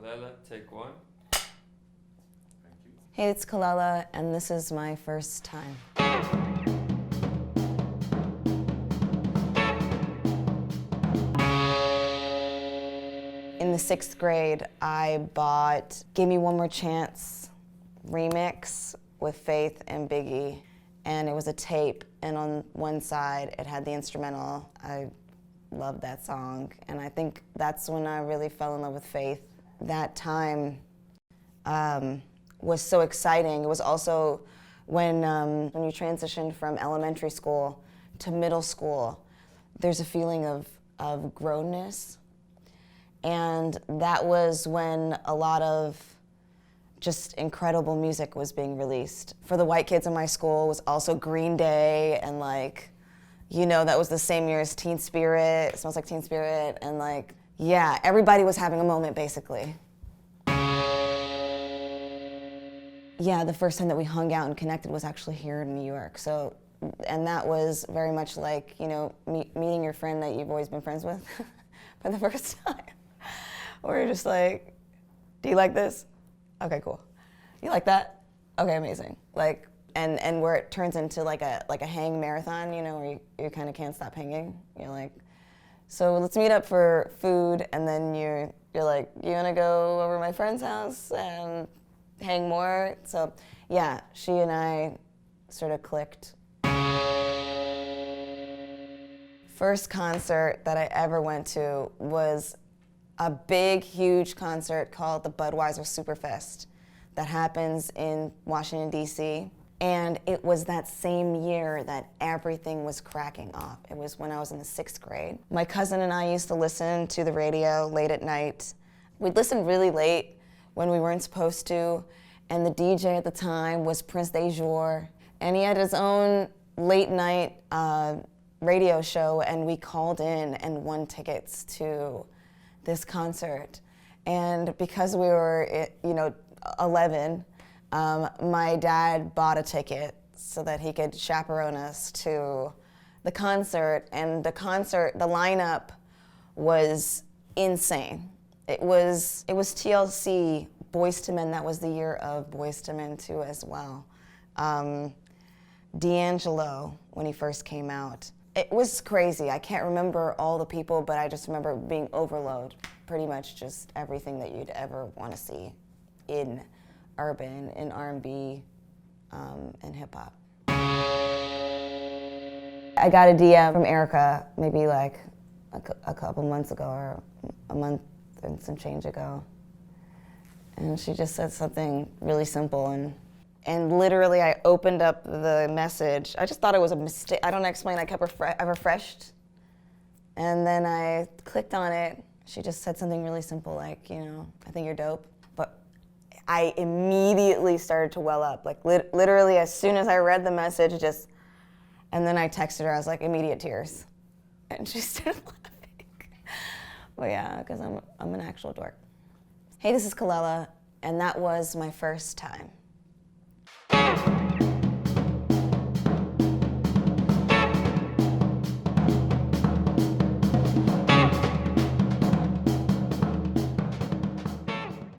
Kalela, take one. Thank you. Hey, it's Kalela, and this is my first time. In the 6th grade, I bought Give Me One More Chance remix with Faith and Biggie, and it was a tape, and on one side it had the instrumental. I loved that song, and I think that's when I really fell in love with Faith. That time was so exciting. It was also when you transitioned from elementary school to middle school, there's a feeling of grownness. And that was when a lot of just incredible music was being released. For the white kids in my school, it was also Green Day, and like, you know, that was the same year as Teen Spirit, It Smells Like Teen Spirit, and like, yeah, everybody was having a moment, basically. Yeah, the first time that we hung out and connected was actually here in New York. So, and that was very much like, you know, meeting your friend that you've always been friends with for the first time. Where you're just like, do you like this? Okay, cool. You like that? Okay, amazing. Like, and where it turns into like a hang marathon, you know, where you kind of can't stop hanging. You're like, so let's meet up for food, and then you're like, you wanna go over to my friend's house and hang more? So yeah, she and I sort of clicked. First concert that I ever went to was a big, huge concert called the Budweiser Superfest that happens in Washington, D.C. And it was that same year that everything was cracking off. It was when I was in the 6th grade. My cousin and I used to listen to the radio late at night. We'd listen really late when we weren't supposed to, and the DJ at the time was Prince DeJour, and he had his own late night radio show, and we called in and won tickets to this concert. And because we were, 11, my dad bought a ticket so that he could chaperone us to the concert. And the lineup was insane. It was TLC, Boyz II Men. That was the year of Boyz II Men too as well. D'Angelo, when he first came out. It was crazy. I can't remember all the people, but I just remember being overload. Pretty much just everything that you'd ever want to see in urban, in R&B, and hip hop. I got a DM from Erica maybe like a couple months ago, or a month and some change ago. And she just said something really simple, and literally I opened up the message. I just thought it was a mistake. I don't explain, I refreshed, and then I clicked on it. She just said something really simple like, you know, I think you're dope. But I immediately started to well up. Like literally as soon as I read the message, and then I texted her, I was like, immediate tears. And she started laughing. Well, yeah, because I'm an actual dork. Hey, this is Kalela, and that was my first time.